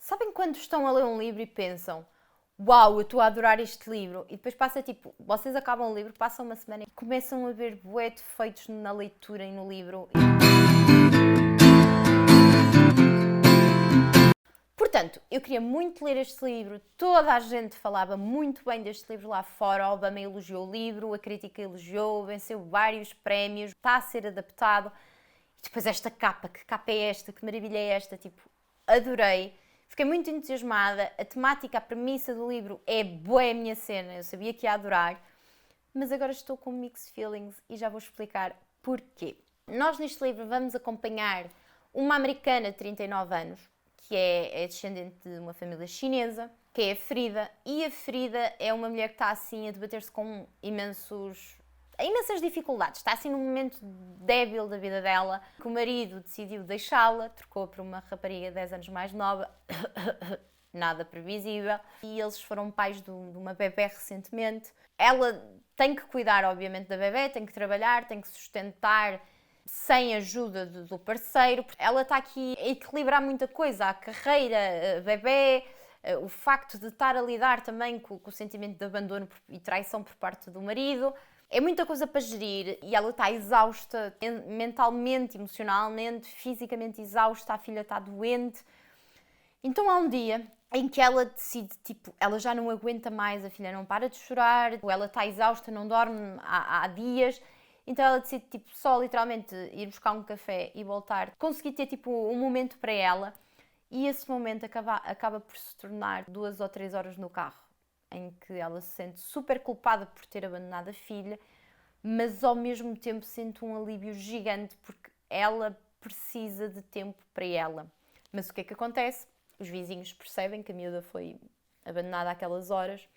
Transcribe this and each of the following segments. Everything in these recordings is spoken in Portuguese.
Sabem quando estão a ler um livro e pensam: uau, eu estou a adorar este livro, e depois passa tipo, vocês acabam o livro, passam uma semana e começam a ver bué defeitos na leitura e no livro. Portanto, eu queria muito ler este livro, toda a gente falava muito bem deste livro lá fora, a Obama elogiou o livro, a crítica elogiou, venceu vários prémios, está a ser adaptado. E depois esta capa, que capa é esta, que maravilha é esta, tipo, adorei. Fiquei muito entusiasmada, a temática, a premissa do livro é bué a minha cena, eu sabia que ia adorar, mas agora estou com mixed feelings e já vou explicar porquê. Nós neste livro vamos acompanhar uma americana de 39 anos, que é descendente de uma família chinesa, que é a Frida, e a Frida é uma mulher que está assim a debater-se com imensas dificuldades, está assim num momento débil da vida dela, que o marido decidiu deixá-la, trocou por uma rapariga 10 anos mais nova, nada previsível, e eles foram pais de uma bebé recentemente. Ela tem que cuidar, obviamente, da bebé, tem que trabalhar, tem que sustentar sem ajuda do parceiro. Ela está aqui a equilibrar muita coisa, a carreira, a bebé, o facto de estar a lidar também com o sentimento de abandono e traição por parte do marido. É muita coisa para gerir e ela está exausta, mentalmente, emocionalmente, fisicamente exausta, a filha está doente. Então há um dia em que ela decide, tipo, ela já não aguenta mais, a filha não para de chorar, ela está exausta, não dorme há dias. Então ela decide, tipo, só literalmente ir buscar um café e voltar. Conseguir ter, tipo, um momento para ela. E esse momento acaba por se tornar 2 ou 3 horas no carro, em que ela se sente super culpada por ter abandonado a filha, mas ao mesmo tempo sente um alívio gigante porque ela precisa de tempo para ela. Mas o que é que acontece? Os vizinhos percebem que a miúda foi abandonada àquelas horas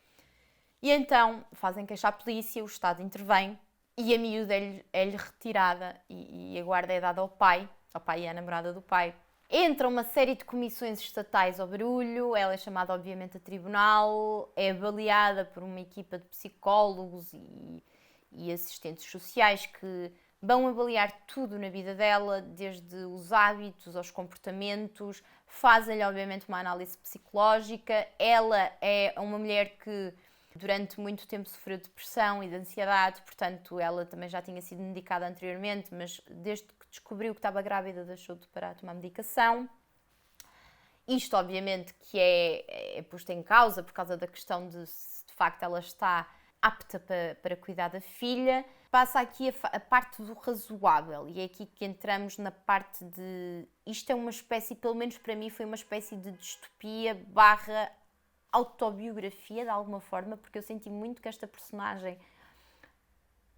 e então fazem queixa à polícia, o Estado intervém e a miúda é-lhe retirada e a guarda é dada ao pai e à namorada do pai. Entra uma série de comissões estatais ao barulho, ela é chamada obviamente a tribunal, é avaliada por uma equipa de psicólogos e assistentes sociais que vão avaliar tudo na vida dela, desde os hábitos aos comportamentos, fazem-lhe obviamente uma análise psicológica. Ela é uma mulher que durante muito tempo sofreu de depressão e de ansiedade, portanto ela também já tinha sido medicada anteriormente, mas desde que descobriu que estava grávida deixou de parar de tomar medicação. Isto obviamente que é posto em causa por causa da questão de se de facto ela está apta para cuidar da filha. Passa aqui a parte do razoável e é aqui que entramos na parte de... Isto é uma espécie, pelo menos para mim, foi uma espécie de distopia barra autobiografia de alguma forma, porque eu senti muito que esta personagem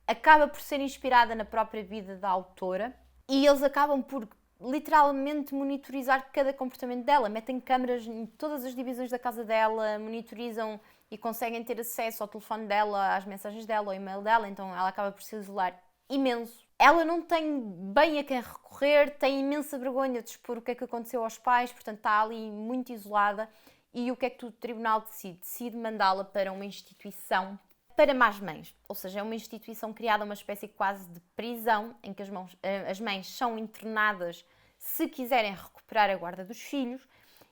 acaba por ser inspirada na própria vida da autora e eles acabam por literalmente monitorizar cada comportamento dela, metem câmaras em todas as divisões da casa dela, monitorizam e conseguem ter acesso ao telefone dela, às mensagens dela, ao e-mail dela, então ela acaba por se isolar imenso. Ela não tem bem a quem recorrer, tem imensa vergonha de expor o que é que aconteceu aos pais, portanto está ali muito isolada. E o que é que o tribunal decide? Decide mandá-la para uma instituição para más mães, ou seja, é uma instituição criada, uma espécie quase de prisão, em que as mães são internadas se quiserem recuperar a guarda dos filhos,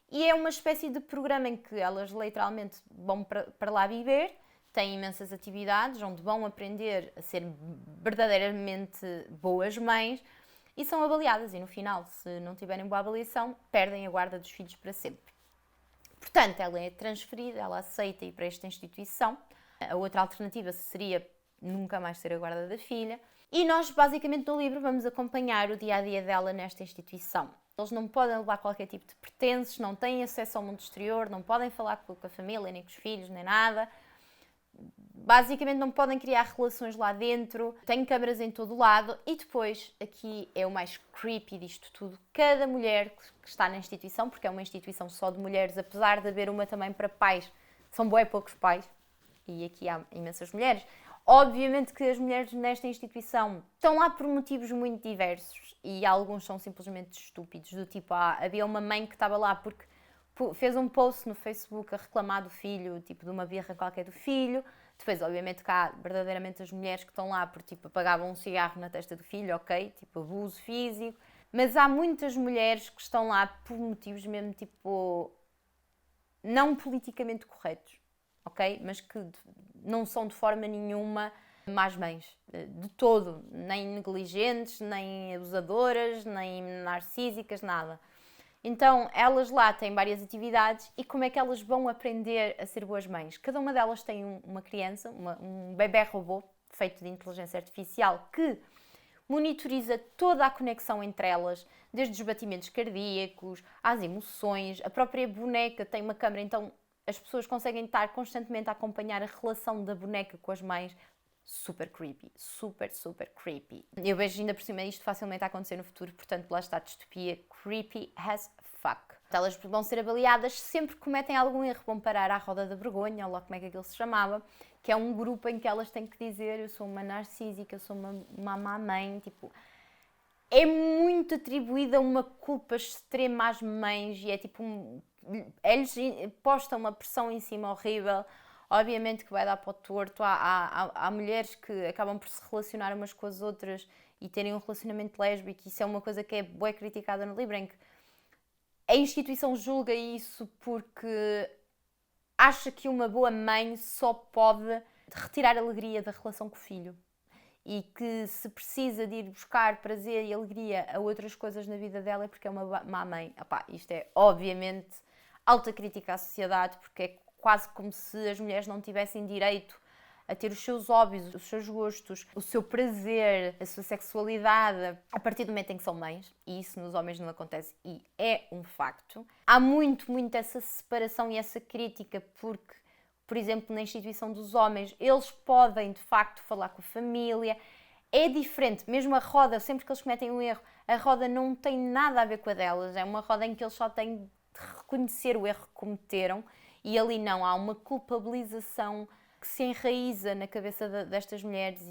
e é uma espécie de programa em que elas literalmente vão para lá viver, têm imensas atividades, onde vão aprender a ser verdadeiramente boas mães, e são avaliadas, e no final, se não tiverem boa avaliação, perdem a guarda dos filhos para sempre. Portanto, ela é transferida, ela aceita ir para esta instituição. A outra alternativa seria nunca mais ser a guarda da filha. E nós, basicamente, no livro vamos acompanhar o dia-a-dia dela nesta instituição. Eles não podem levar qualquer tipo de pertences, não têm acesso ao mundo exterior, não podem falar com a família, nem com os filhos, nem nada. Basicamente não podem criar relações lá dentro, tem câmaras em todo o lado e depois, aqui é o mais creepy disto tudo, cada mulher que está na instituição, porque é uma instituição só de mulheres, apesar de haver uma também para pais, são bué poucos pais, e aqui há imensas mulheres. Obviamente que as mulheres nesta instituição estão lá por motivos muito diversos e alguns são simplesmente estúpidos, do tipo, havia uma mãe que estava lá porque fez um post no Facebook a reclamar do filho, tipo de uma birra qualquer do filho. Depois, obviamente, que há verdadeiramente as mulheres que estão lá porque tipo, apagavam um cigarro na testa do filho, ok, tipo abuso físico. Mas há muitas mulheres que estão lá por motivos mesmo tipo não politicamente corretos, ok? Mas que não são de forma nenhuma más mães, de todo, nem negligentes, nem abusadoras, nem narcísicas, nada. Então, elas lá têm várias atividades e como é que elas vão aprender a ser boas mães? Cada uma delas tem uma criança, um bebé robô feito de inteligência artificial que monitoriza toda a conexão entre elas, desde os batimentos cardíacos, às emoções, a própria boneca tem uma câmera, então as pessoas conseguem estar constantemente a acompanhar a relação da boneca com as mães. Super creepy, super creepy. Eu vejo ainda por cima isto facilmente a acontecer no futuro, portanto lá está a distopia creepy as fuck. Então, elas vão ser avaliadas, sempre que cometem algum erro vão parar à roda da vergonha, ou lá como é que aquilo se chamava, que é um grupo em que elas têm que dizer eu sou uma narcísica, eu sou uma má mãe, tipo... É muito atribuída uma culpa extrema às mães e é tipo... Eles postam uma pressão em cima horrível. Obviamente que vai dar para o torto. Há mulheres que acabam por se relacionar umas com as outras e terem um relacionamento lésbico. Isso é uma coisa que é bué criticada no livro, em que a instituição julga isso porque acha que uma boa mãe só pode retirar alegria da relação com o filho. E que se precisa de ir buscar prazer e alegria a outras coisas na vida dela é porque é uma má mãe. Epá, isto é, obviamente, alta crítica à sociedade, porque é quase como se as mulheres não tivessem direito a ter os seus hobbies, os seus gostos, o seu prazer, a sua sexualidade, a partir do momento em que são mães, e isso nos homens não acontece, e é um facto. Há muito essa separação e essa crítica, porque, por exemplo, na instituição dos homens, eles podem, de facto, falar com a família. É diferente, mesmo a roda, sempre que eles cometem um erro, a roda não tem nada a ver com a delas, é uma roda em que eles só têm de reconhecer o erro que cometeram. E ali não, há uma culpabilização que se enraiza na cabeça destas mulheres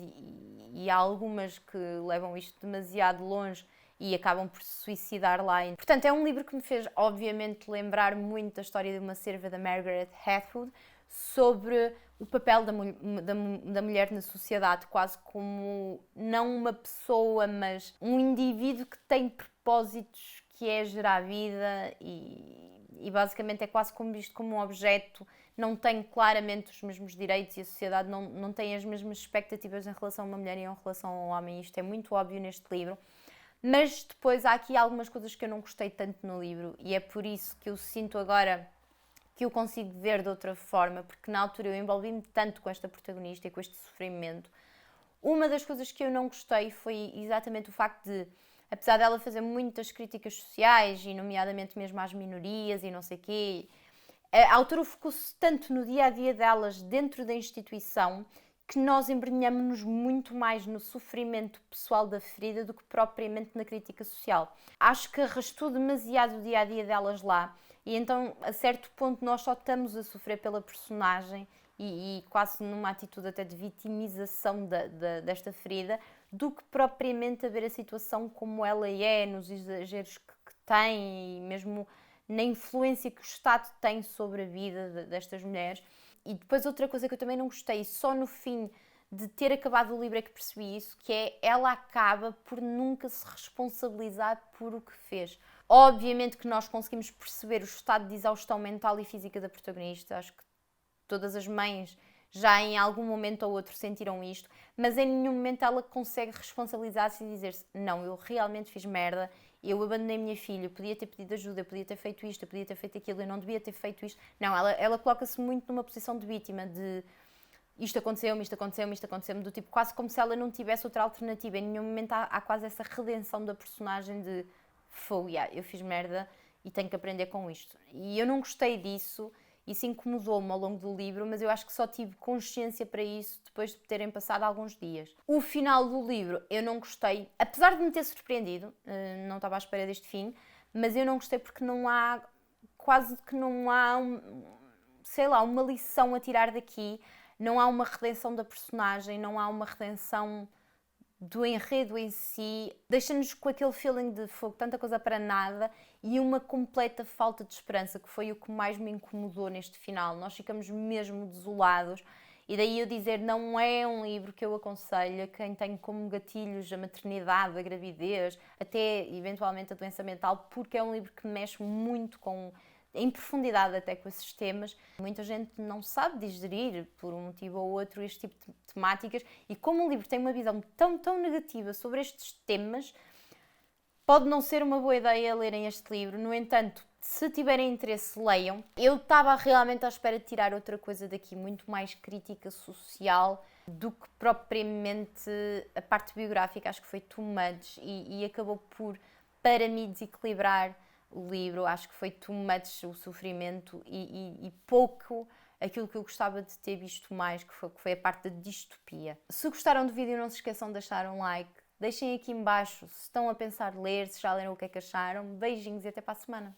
e há algumas que levam isto demasiado longe e acabam por se suicidar lá. Portanto, é um livro que me fez, obviamente, lembrar muito da história de uma serva da Margaret Atwood sobre o papel da mulher na sociedade, quase como não uma pessoa, mas um indivíduo que tem propósitos, que é gerar vida e basicamente é quase como visto como um objeto, não tem claramente os mesmos direitos e a sociedade não tem as mesmas expectativas em relação a uma mulher e em relação a um homem. Isto é muito óbvio neste livro. Mas depois há aqui algumas coisas que eu não gostei tanto no livro e é por isso que eu sinto agora que eu consigo ver de outra forma, porque na altura eu envolvi-me tanto com esta protagonista e com este sofrimento. Uma das coisas que eu não gostei foi exatamente o facto de, apesar dela fazer muitas críticas sociais, e nomeadamente mesmo às minorias e não sei o quê, a autora focou-se tanto no dia-a-dia delas dentro da instituição que nós embrenhamos-nos muito mais no sofrimento pessoal da ferida do que propriamente na crítica social. Acho que arrastou demasiado o dia-a-dia delas lá e então, a certo ponto, nós só estamos a sofrer pela personagem e quase numa atitude até de vitimização desta ferida, do que propriamente a ver a situação como ela é, nos exageros que tem e mesmo na influência que o Estado tem sobre a vida destas mulheres. E depois outra coisa que eu também não gostei, só no fim de ter acabado o livro é que percebi isso, que é ela acaba por nunca se responsabilizar por o que fez. Obviamente que nós conseguimos perceber o estado de exaustão mental e física da protagonista, acho que todas as mães já em algum momento ou outro sentiram isto, mas em nenhum momento ela consegue responsabilizar-se e dizer-se não, eu realmente fiz merda, eu abandonei a minha filha, eu podia ter pedido ajuda, eu podia ter feito isto, eu podia ter feito aquilo, eu não devia ter feito isto. Não, ela coloca-se muito numa posição de vítima, de isto aconteceu-me, isto aconteceu-me, isto aconteceu-me, do tipo quase como se ela não tivesse outra alternativa. Em nenhum momento há quase essa redenção da personagem de fogo, eu fiz merda e tenho que aprender com isto. E eu não gostei disso. Isso incomodou-me ao longo do livro, mas eu acho que só tive consciência para isso depois de terem passado alguns dias. O final do livro eu não gostei, apesar de me ter surpreendido, não estava à espera deste fim, mas eu não gostei porque quase que não há, sei lá, uma lição a tirar daqui, não há uma redenção da personagem, não há uma redenção do enredo em si, deixa-nos com aquele feeling de fogo, tanta coisa para nada e uma completa falta de esperança, que foi o que mais me incomodou neste final. Nós ficamos mesmo desolados e daí eu dizer, não é um livro que eu aconselho a quem tem como gatilhos a maternidade, a gravidez, até eventualmente a doença mental, porque é um livro que mexe muito com em profundidade até com esses temas. Muita gente não sabe digerir, por um motivo ou outro, este tipo de temáticas, e como o livro tem uma visão tão negativa sobre estes temas, pode não ser uma boa ideia lerem este livro. No entanto, se tiverem interesse, leiam. Eu estava realmente à espera de tirar outra coisa daqui, muito mais crítica social do que propriamente a parte biográfica. Acho que foi too much e acabou por, para mim, desequilibrar o livro. Acho que foi too much o sofrimento e pouco aquilo que eu gostava de ter visto mais, que foi a parte da distopia. Se gostaram do vídeo, não se esqueçam de deixar um like. Deixem aqui em baixo se estão a pensar ler, se já leram, o que é que acharam. Beijinhos e até para a semana.